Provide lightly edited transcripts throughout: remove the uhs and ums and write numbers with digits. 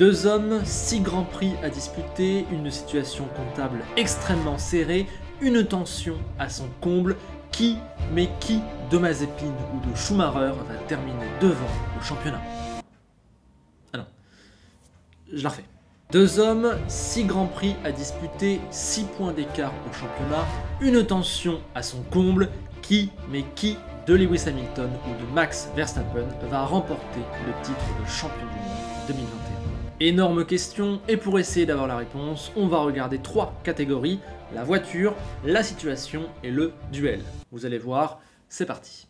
Deux hommes, 6 grands prix à disputer, une situation comptable extrêmement serrée, une tension à son comble. Qui de Mazepin ou de Schumacher va terminer devant au championnat? Ah non, je la refais. Deux hommes, 6 grands prix à disputer, 6 points d'écart au championnat, une tension à son comble. Qui de Lewis Hamilton ou de Max Verstappen va remporter le titre de champion du monde 2021? Énorme question, et pour essayer d'avoir la réponse, on va regarder 3 catégories: la voiture, la situation et le duel. Vous allez voir, c'est parti.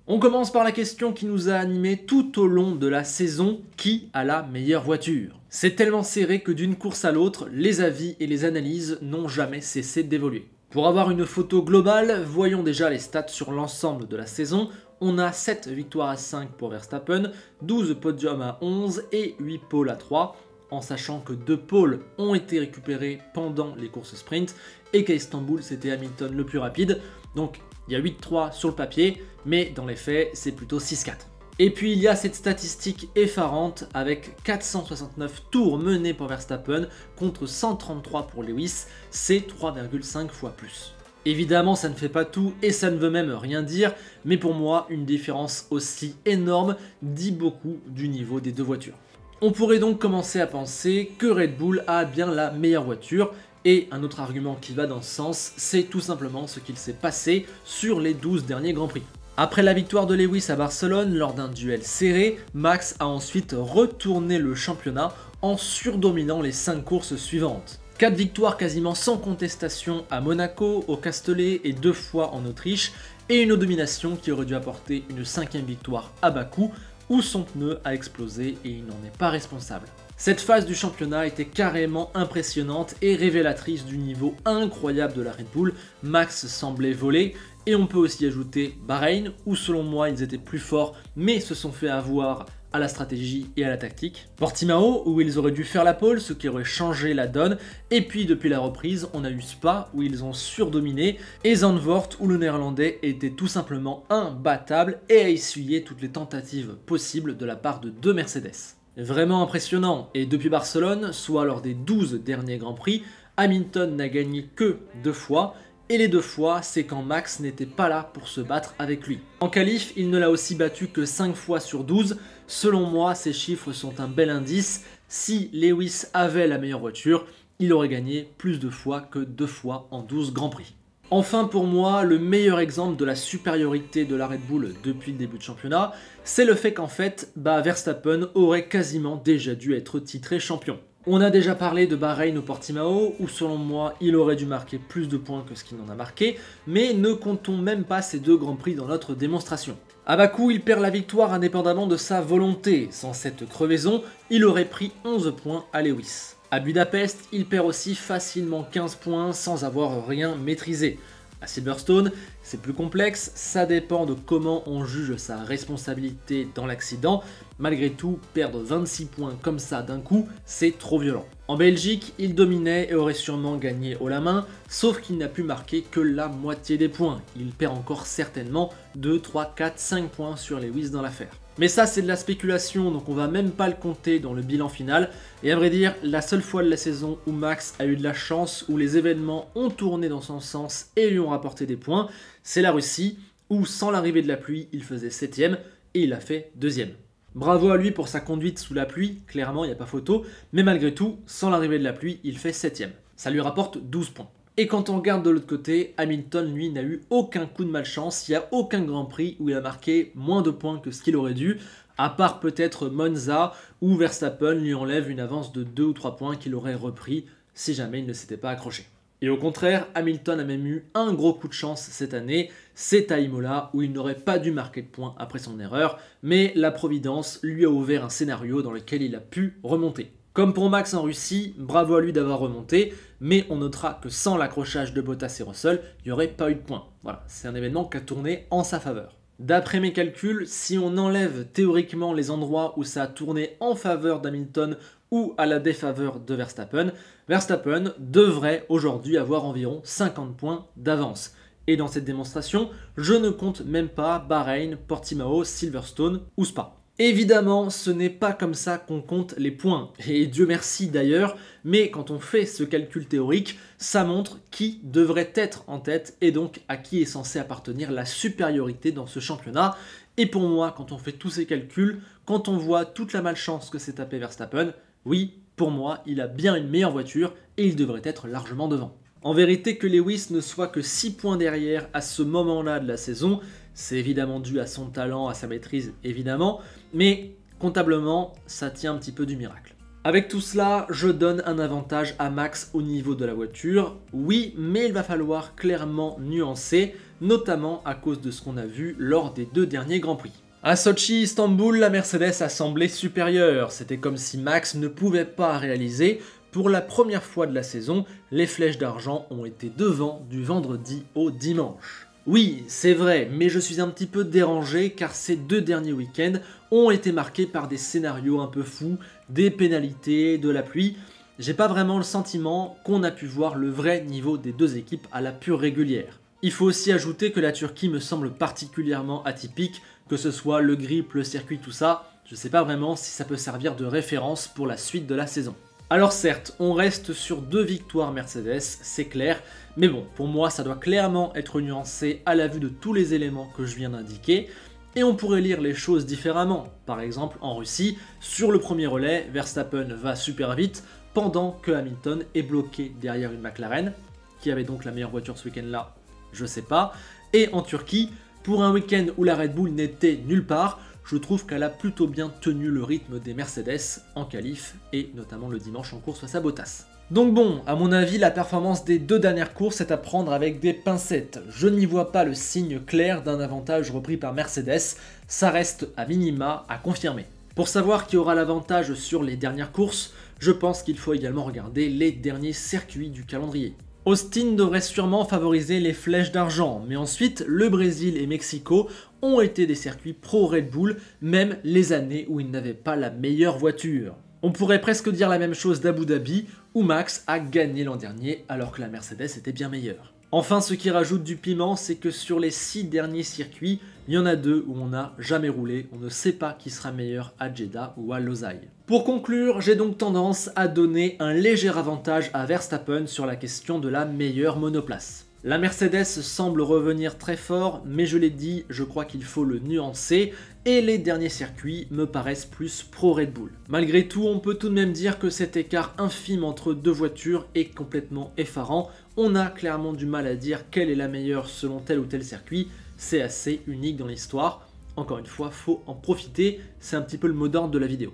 On commence par la question qui nous a animés tout au long de la saison: qui a la meilleure voiture? C'est tellement serré que d'une course à l'autre, les avis et les analyses n'ont jamais cessé d'évoluer. Pour avoir une photo globale, voyons déjà les stats sur l'ensemble de la saison. On a 7 victoires à 5 pour Verstappen, 12 podiums à 11 et 8 pôles à 3, en sachant que 2 pôles ont été récupérés pendant les courses sprint et qu'à Istanbul c'était Hamilton le plus rapide. Donc il y a 8-3 sur le papier, mais dans les faits c'est plutôt 6-4. Et puis il y a cette statistique effarante avec 469 tours menés pour Verstappen contre 133 pour Lewis, c'est 3,5 fois plus. Évidemment ça ne fait pas tout et ça ne veut même rien dire, mais pour moi une différence aussi énorme dit beaucoup du niveau des deux voitures. On pourrait donc commencer à penser que Red Bull a bien la meilleure voiture, et un autre argument qui va dans ce sens, c'est tout simplement ce qu'il s'est passé sur les 12 derniers Grands Prix. Après la victoire de Lewis à Barcelone lors d'un duel serré, Max a ensuite retourné le championnat en surdominant les 5 courses suivantes. 4 victoires quasiment sans contestation à Monaco, au Castellet et 2 fois en Autriche, et une domination qui aurait dû apporter une 5e victoire à Bakou, où son pneu a explosé et il n'en est pas responsable. Cette phase du championnat était carrément impressionnante et révélatrice du niveau incroyable de la Red Bull. Max semblait voler, et on peut aussi ajouter Bahreïn, où selon moi ils étaient plus forts mais se sont fait avoir à la stratégie et à la tactique. Portimao, où ils auraient dû faire la pole, ce qui aurait changé la donne. Et puis depuis la reprise, on a eu Spa, où ils ont surdominé, et Zandvoort, où le néerlandais était tout simplement imbattable et a essuyé toutes les tentatives possibles de la part de 2 Mercedes. Vraiment impressionnant, et depuis Barcelone, soit lors des 12 derniers Grands Prix, Hamilton n'a gagné que 2 fois, et les 2 fois, c'est quand Max n'était pas là pour se battre avec lui. En qualif, il ne l'a aussi battu que 5 fois sur 12. Selon moi, ces chiffres sont un bel indice. Si Lewis avait la meilleure voiture, il aurait gagné plus de fois que 2 fois en 12 Grands Prix. Enfin pour moi, le meilleur exemple de la supériorité de la Red Bull depuis le début de championnat, c'est le fait qu'en fait, Verstappen aurait quasiment déjà dû être titré champion. On a déjà parlé de Bahreïn au Portimao, où selon moi, il aurait dû marquer plus de points que ce qu'il n'en a marqué, mais ne comptons même pas ces 2 Grands Prix dans notre démonstration. À Bakou, il perd la victoire indépendamment de sa volonté. Sans cette crevaison, il aurait pris 11 points à Lewis. À Budapest, il perd aussi facilement 15 points sans avoir rien maîtrisé. À Silverstone, c'est plus complexe, ça dépend de comment on juge sa responsabilité dans l'accident. Malgré tout, perdre 26 points comme ça d'un coup, c'est trop violent. En Belgique, il dominait et aurait sûrement gagné haut la main, sauf qu'il n'a pu marquer que la moitié des points. Il perd encore certainement 2, 3, 4, 5 points sur Lewis dans l'affaire. Mais ça c'est de la spéculation, donc on va même pas le compter dans le bilan final. Et à vrai dire, la seule fois de la saison où Max a eu de la chance, où les événements ont tourné dans son sens et lui ont rapporté des points, c'est la Russie, où sans l'arrivée de la pluie, il faisait 7ème et il a fait 2ème. Bravo à lui pour sa conduite sous la pluie, clairement il n'y a pas photo, mais malgré tout, sans l'arrivée de la pluie, il fait 7ème. Ça lui rapporte 12 points. Et quand on regarde de l'autre côté, Hamilton lui n'a eu aucun coup de malchance, il n'y a aucun Grand Prix où il a marqué moins de points que ce qu'il aurait dû, à part peut-être Monza où Verstappen lui enlève une avance de 2 ou 3 points qu'il aurait repris si jamais il ne s'était pas accroché. Et au contraire, Hamilton a même eu un gros coup de chance cette année, c'est à Imola où il n'aurait pas dû marquer de points après son erreur, mais la Providence lui a ouvert un scénario dans lequel il a pu remonter. Comme pour Max en Russie, bravo à lui d'avoir remonté, mais on notera que sans l'accrochage de Bottas et Russell, il n'y aurait pas eu de points. Voilà, c'est un événement qui a tourné en sa faveur. D'après mes calculs, si on enlève théoriquement les endroits où ça a tourné en faveur d'Hamilton ou à la défaveur de Verstappen, Verstappen devrait aujourd'hui avoir environ 50 points d'avance. Et dans cette démonstration, je ne compte même pas Bahreïn, Portimao, Silverstone ou Spa. Évidemment, ce n'est pas comme ça qu'on compte les points, et Dieu merci d'ailleurs, mais quand on fait ce calcul théorique, ça montre qui devrait être en tête et donc à qui est censé appartenir la supériorité dans ce championnat. Et pour moi, quand on fait tous ces calculs, quand on voit toute la malchance que s'est tapé Verstappen, oui, pour moi, il a bien une meilleure voiture et il devrait être largement devant. En vérité, que Lewis ne soit que 6 points derrière à ce moment-là de la saison, c'est évidemment dû à son talent, à sa maîtrise, évidemment, mais comptablement, ça tient un petit peu du miracle. Avec tout cela, je donne un avantage à Max au niveau de la voiture, oui, mais il va falloir clairement nuancer, notamment à cause de ce qu'on a vu lors des 2 derniers Grands Prix. À Sochi, Istanbul, la Mercedes a semblé supérieure, c'était comme si Max ne pouvait pas réaliser. Pour la première fois de la saison, les flèches d'argent ont été devant du vendredi au dimanche. Oui, c'est vrai, mais je suis un petit peu dérangé car ces 2 derniers week-ends ont été marqués par des scénarios un peu fous, des pénalités, de la pluie. J'ai pas vraiment le sentiment qu'on a pu voir le vrai niveau des 2 équipes à la pure régulière. Il faut aussi ajouter que la Turquie me semble particulièrement atypique, que ce soit le grip, le circuit, tout ça, je sais pas vraiment si ça peut servir de référence pour la suite de la saison. Alors certes, on reste sur 2 victoires Mercedes, c'est clair, mais bon, pour moi ça doit clairement être nuancé à la vue de tous les éléments que je viens d'indiquer, et on pourrait lire les choses différemment. Par exemple, en Russie, sur le premier relais, Verstappen va super vite, pendant que Hamilton est bloqué derrière une McLaren, qui avait donc la meilleure voiture ce week-end-là, je sais pas, et en Turquie, pour un week-end où la Red Bull n'était nulle part, je trouve qu'elle a plutôt bien tenu le rythme des Mercedes en qualif et notamment le dimanche en course face à Bottas. Donc bon, à mon avis, la performance des 2 dernières courses est à prendre avec des pincettes. Je n'y vois pas le signe clair d'un avantage repris par Mercedes, ça reste à minima à confirmer. Pour savoir qui aura l'avantage sur les dernières courses, je pense qu'il faut également regarder les derniers circuits du calendrier. Austin devrait sûrement favoriser les flèches d'argent, mais ensuite le Brésil et Mexico ont été des circuits pro Red Bull, même les années où ils n'avaient pas la meilleure voiture. On pourrait presque dire la même chose d'Abu Dhabi, où Max a gagné l'an dernier alors que la Mercedes était bien meilleure. Enfin, ce qui rajoute du piment, c'est que sur les 6 derniers circuits, il y en a 2 où on n'a jamais roulé, on ne sait pas qui sera meilleur à Jeddah ou à Losail. Pour conclure, j'ai donc tendance à donner un léger avantage à Verstappen sur la question de la meilleure monoplace. La Mercedes semble revenir très fort, mais je l'ai dit, je crois qu'il faut le nuancer, et les derniers circuits me paraissent plus pro Red Bull. Malgré tout, on peut tout de même dire que cet écart infime entre 2 voitures est complètement effarant. On a clairement du mal à dire quelle est la meilleure selon tel ou tel circuit, c'est assez unique dans l'histoire. Encore une fois, faut en profiter, c'est un petit peu le mot d'ordre de la vidéo.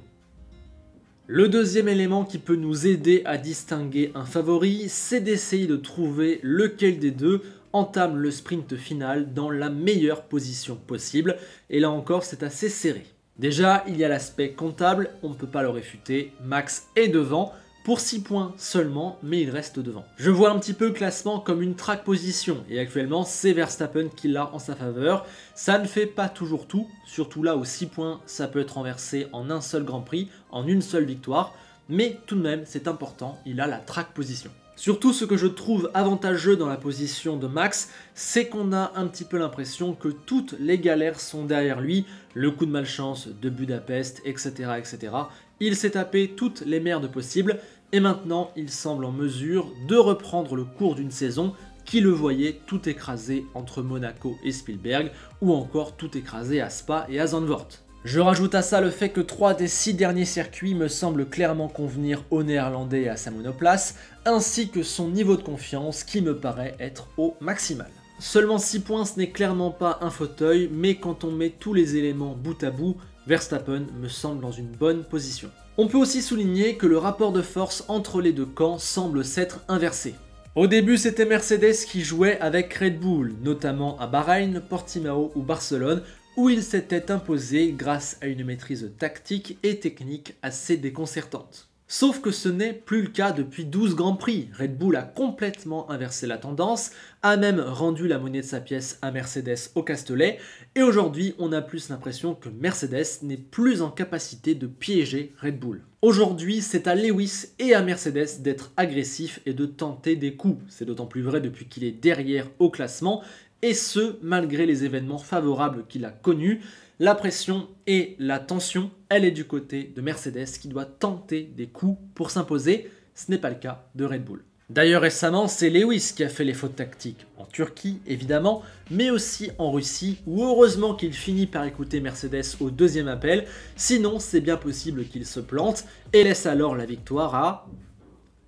Le deuxième élément qui peut nous aider à distinguer un favori, c'est d'essayer de trouver lequel des 2 entame le sprint final dans la meilleure position possible, et là encore c'est assez serré. Déjà, il y a l'aspect comptable, on ne peut pas le réfuter, Max est devant, pour 6 points seulement, mais il reste devant. Je vois un petit peu le classement comme une track position, et actuellement c'est Verstappen qui l'a en sa faveur. Ça ne fait pas toujours tout, surtout là où 6 points ça peut être renversé en un seul Grand Prix, en une seule victoire, mais tout de même c'est important, il a la track position. Surtout, ce que je trouve avantageux dans la position de Max, c'est qu'on a un petit peu l'impression que toutes les galères sont derrière lui, le coup de malchance de Budapest, etc. etc. Il s'est tapé toutes les merdes possibles, et maintenant il semble en mesure de reprendre le cours d'une saison qui le voyait tout écrasé entre Monaco et Spielberg, ou encore tout écrasé à Spa et à Zandvoort. Je rajoute à ça le fait que 3 des 6 derniers circuits me semblent clairement convenir au néerlandais et à sa monoplace, ainsi que son niveau de confiance qui me paraît être au maximal. Seulement 6 points, ce n'est clairement pas un fauteuil, mais quand on met tous les éléments bout à bout, Verstappen me semble dans une bonne position. On peut aussi souligner que le rapport de force entre les 2 camps semble s'être inversé. Au début, c'était Mercedes qui jouait avec Red Bull, notamment à Bahreïn, Portimao ou Barcelone, où il s'était imposé grâce à une maîtrise tactique et technique assez déconcertante. Sauf que ce n'est plus le cas depuis 12 Grands Prix. Red Bull a complètement inversé la tendance, a même rendu la monnaie de sa pièce à Mercedes au Castellet, et aujourd'hui on a plus l'impression que Mercedes n'est plus en capacité de piéger Red Bull. Aujourd'hui, c'est à Lewis et à Mercedes d'être agressifs et de tenter des coups. C'est d'autant plus vrai depuis qu'il est derrière au classement, et ce, malgré les événements favorables qu'il a connus. La pression et la tension, elle est du côté de Mercedes qui doit tenter des coups pour s'imposer. Ce n'est pas le cas de Red Bull. D'ailleurs récemment, c'est Lewis qui a fait les fautes tactiques, en Turquie évidemment, mais aussi en Russie, où heureusement qu'il finit par écouter Mercedes au deuxième appel, sinon c'est bien possible qu'il se plante et laisse alors la victoire à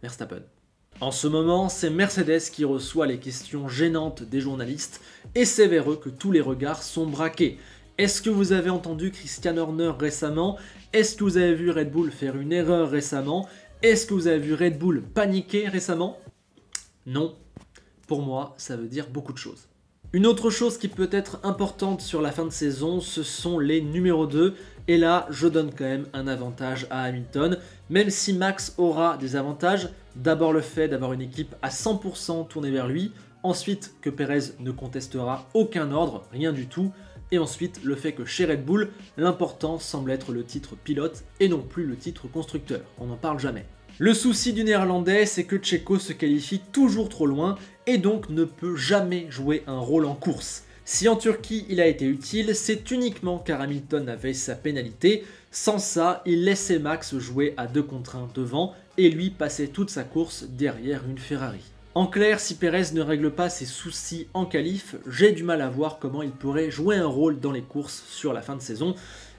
Verstappen. En ce moment, c'est Mercedes qui reçoit les questions gênantes des journalistes, et c'est vers eux que tous les regards sont braqués. Est-ce que vous avez entendu Christian Horner récemment? Est-ce que vous avez vu Red Bull faire une erreur récemment? Est-ce que vous avez vu Red Bull paniquer récemment? Non. Pour moi, ça veut dire beaucoup de choses. Une autre chose qui peut être importante sur la fin de saison, ce sont les numéros 2. Et là, je donne quand même un avantage à Hamilton. Même si Max aura des avantages, d'abord le fait d'avoir une équipe à 100% tournée vers lui. Ensuite, que Perez ne contestera aucun ordre, rien du tout. Et ensuite, le fait que chez Red Bull, l'important semble être le titre pilote et non plus le titre constructeur. On n'en parle jamais. Le souci du néerlandais, c'est que Checo se qualifie toujours trop loin et donc ne peut jamais jouer un rôle en course. Si en Turquie il a été utile, c'est uniquement car Hamilton avait sa pénalité. Sans ça, il laissait Max jouer à 2 contre 1 devant et lui passait toute sa course derrière une Ferrari. En clair, si Perez ne règle pas ses soucis en qualif, j'ai du mal à voir comment il pourrait jouer un rôle dans les courses sur la fin de saison.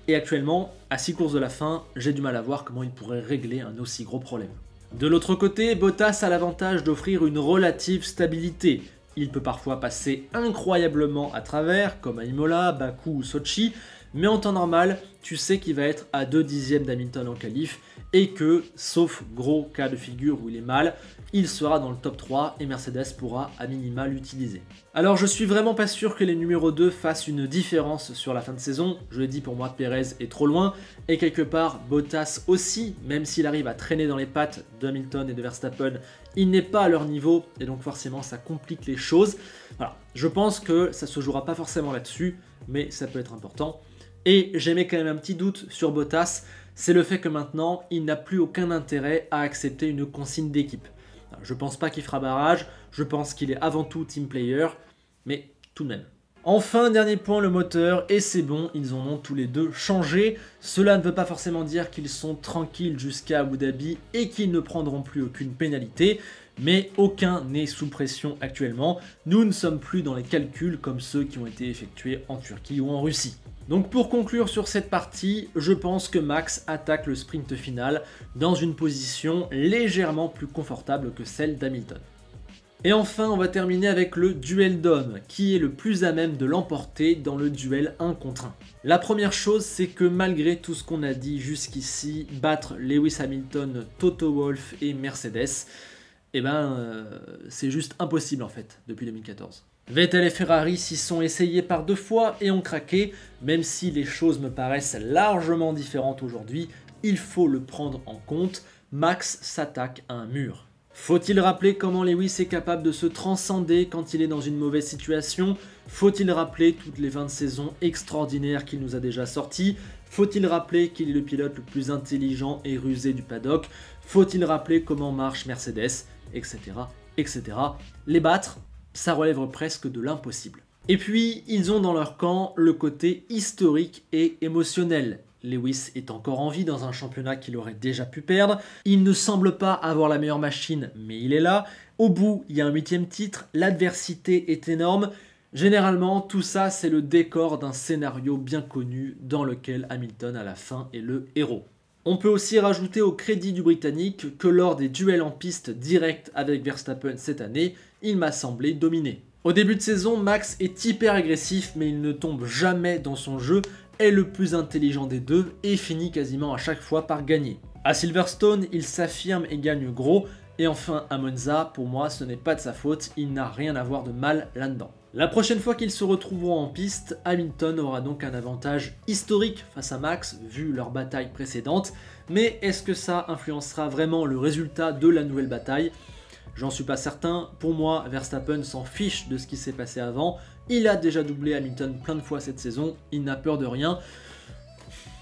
Et actuellement, à 6 courses de la fin, j'ai du mal à voir comment il pourrait régler un aussi gros problème. De l'autre côté, Bottas a l'avantage d'offrir une relative stabilité. Il peut parfois passer incroyablement à travers, comme à Imola, Bakou ou Sochi, mais en temps normal, tu sais qu'il va être à 2 dixièmes d'Hamilton en qualif et que, sauf gros cas de figure où il est mal, il sera dans le top 3 et Mercedes pourra à minima l'utiliser. Alors je suis vraiment pas sûr que les numéros 2 fassent une différence sur la fin de saison. Je l'ai dit, pour moi Perez est trop loin et quelque part Bottas aussi, même s'il arrive à traîner dans les pattes de Hamilton et de Verstappen, il n'est pas à leur niveau et donc forcément ça complique les choses. Voilà, je pense que ça se jouera pas forcément là-dessus, mais ça peut être important. Et j'aimais quand même un petit doute sur Bottas, c'est le fait que maintenant il n'a plus aucun intérêt à accepter une consigne d'équipe. Je pense pas qu'il fera barrage, je pense qu'il est avant tout team player, mais tout de même. Enfin, dernier point, le moteur, et c'est bon, ils en ont tous les deux changé. Cela ne veut pas forcément dire qu'ils sont tranquilles jusqu'à Abu Dhabi et qu'ils ne prendront plus aucune pénalité, mais aucun n'est sous pression actuellement. Nous ne sommes plus dans les calculs comme ceux qui ont été effectués en Turquie ou en Russie. Donc pour conclure sur cette partie, je pense que Max attaque le sprint final dans une position légèrement plus confortable que celle d'Hamilton. Et enfin, on va terminer avec le duel d'hommes, qui est le plus à même de l'emporter dans le duel 1 contre 1. La première chose, c'est que malgré tout ce qu'on a dit jusqu'ici, battre Lewis Hamilton, Toto Wolff et Mercedes, c'est juste impossible en fait, depuis 2014. Vettel et Ferrari s'y sont essayés par 2 fois et ont craqué, même si les choses me paraissent largement différentes aujourd'hui, il faut le prendre en compte, Max s'attaque à un mur. Faut-il rappeler comment Lewis est capable de se transcender quand il est dans une mauvaise situation? Faut-il rappeler toutes les 20 saisons extraordinaires qu'il nous a déjà sorties? Faut-il rappeler qu'il est le pilote le plus intelligent et rusé du paddock? Faut-il rappeler comment marche Mercedes? Etc. etc. Les battre, ça relève presque de l'impossible. Et puis, ils ont dans leur camp le côté historique et émotionnel. Lewis est encore en vie dans un championnat qu'il aurait déjà pu perdre. Il ne semble pas avoir la meilleure machine, mais il est là. Au bout, il y a un 8e titre, l'adversité est énorme. Généralement, tout ça, c'est le décor d'un scénario bien connu dans lequel Hamilton, à la fin, est le héros. On peut aussi rajouter au crédit du Britannique que lors des duels en piste directs avec Verstappen cette année, il m'a semblé dominer. Au début de saison, Max est hyper agressif, mais il ne tombe jamais dans son jeu, est le plus intelligent des deux et finit quasiment à chaque fois par gagner. À Silverstone, il s'affirme et gagne gros, et enfin à Monza, pour moi ce n'est pas de sa faute, il n'a rien à voir de mal là-dedans. La prochaine fois qu'ils se retrouveront en piste, Hamilton aura donc un avantage historique face à Max, vu leur bataille précédente, mais est-ce que ça influencera vraiment le résultat de la nouvelle bataille ? J'en suis pas certain, pour moi Verstappen s'en fiche de ce qui s'est passé avant, il a déjà doublé Hamilton plein de fois cette saison, il n'a peur de rien.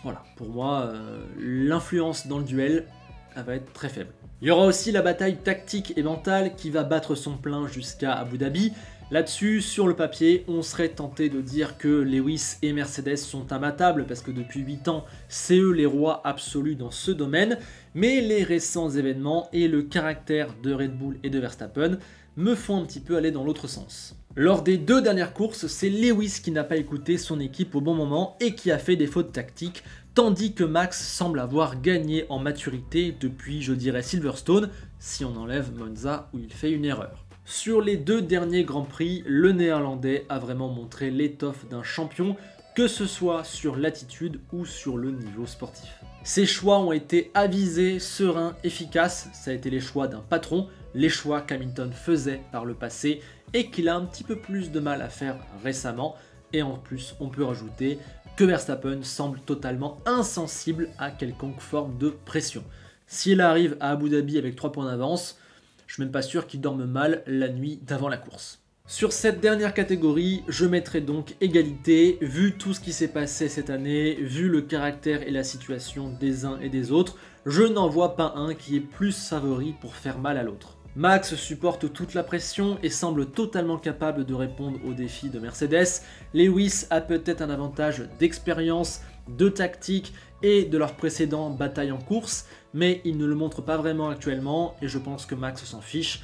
Voilà, pour moi, l'influence dans le duel, elle va être très faible. Il y aura aussi la bataille tactique et mentale qui va battre son plein jusqu'à Abu Dhabi. Là-dessus, sur le papier, on serait tenté de dire que Lewis et Mercedes sont imbattables parce que depuis 8 ans, c'est eux les rois absolus dans ce domaine, mais les récents événements et le caractère de Red Bull et de Verstappen me font un petit peu aller dans l'autre sens. Lors des 2 dernières courses, c'est Lewis qui n'a pas écouté son équipe au bon moment et qui a fait des fautes tactiques, tandis que Max semble avoir gagné en maturité depuis, je dirais, Silverstone, si on enlève Monza où il fait une erreur. Sur les 2 derniers Grands Prix, le Néerlandais a vraiment montré l'étoffe d'un champion, que ce soit sur l'attitude ou sur le niveau sportif. Ses choix ont été avisés, sereins, efficaces, ça a été les choix d'un patron, les choix qu'Hamilton faisait par le passé et qu'il a un petit peu plus de mal à faire récemment, et en plus on peut rajouter que Verstappen semble totalement insensible à quelconque forme de pression. S'il arrive à Abu Dhabi avec 3 points d'avance, je suis même pas sûr qu'il dorme mal la nuit d'avant la course. Sur cette dernière catégorie, je mettrai donc égalité, vu tout ce qui s'est passé cette année, vu le caractère et la situation des uns et des autres, je n'en vois pas un qui est plus favori pour faire mal à l'autre. Max supporte toute la pression et semble totalement capable de répondre aux défis de Mercedes. Lewis a peut-être un avantage d'expérience, de tactique et de leur précédent bataille en course, mais il ne le montre pas vraiment actuellement et je pense que Max s'en fiche.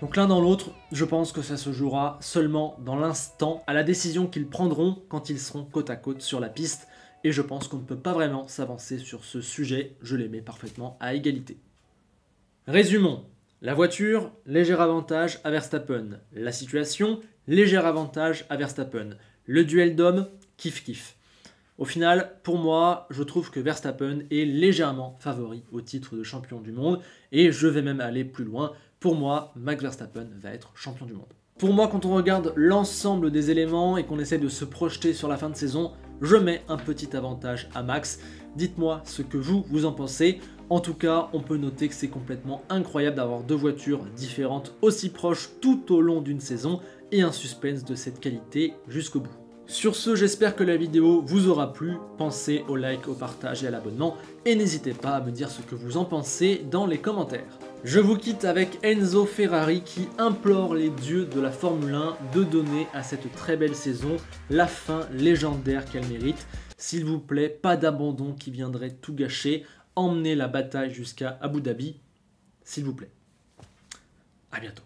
Donc l'un dans l'autre, je pense que ça se jouera seulement dans l'instant, à la décision qu'ils prendront quand ils seront côte à côte sur la piste, et je pense qu'on ne peut pas vraiment s'avancer sur ce sujet, je les mets parfaitement à égalité. Résumons. La voiture, léger avantage à Verstappen. La situation, léger avantage à Verstappen. Le duel d'hommes, kiff-kiff. Au final, pour moi, je trouve que Verstappen est légèrement favori au titre de champion du monde, et je vais même aller plus loin. Pour moi, Max Verstappen va être champion du monde. Pour moi, quand on regarde l'ensemble des éléments et qu'on essaie de se projeter sur la fin de saison, je mets un petit avantage à Max. Dites-moi ce que vous en pensez. En tout cas, on peut noter que c'est complètement incroyable d'avoir 2 voitures différentes aussi proches tout au long d'une saison et un suspense de cette qualité jusqu'au bout. Sur ce, j'espère que la vidéo vous aura plu. Pensez au like, au partage et à l'abonnement et n'hésitez pas à me dire ce que vous en pensez dans les commentaires. Je vous quitte avec Enzo Ferrari qui implore les dieux de la Formule 1 de donner à cette très belle saison la fin légendaire qu'elle mérite. S'il vous plaît, pas d'abandon qui viendrait tout gâcher. Emmenez la bataille jusqu'à Abu Dhabi, s'il vous plaît. À bientôt.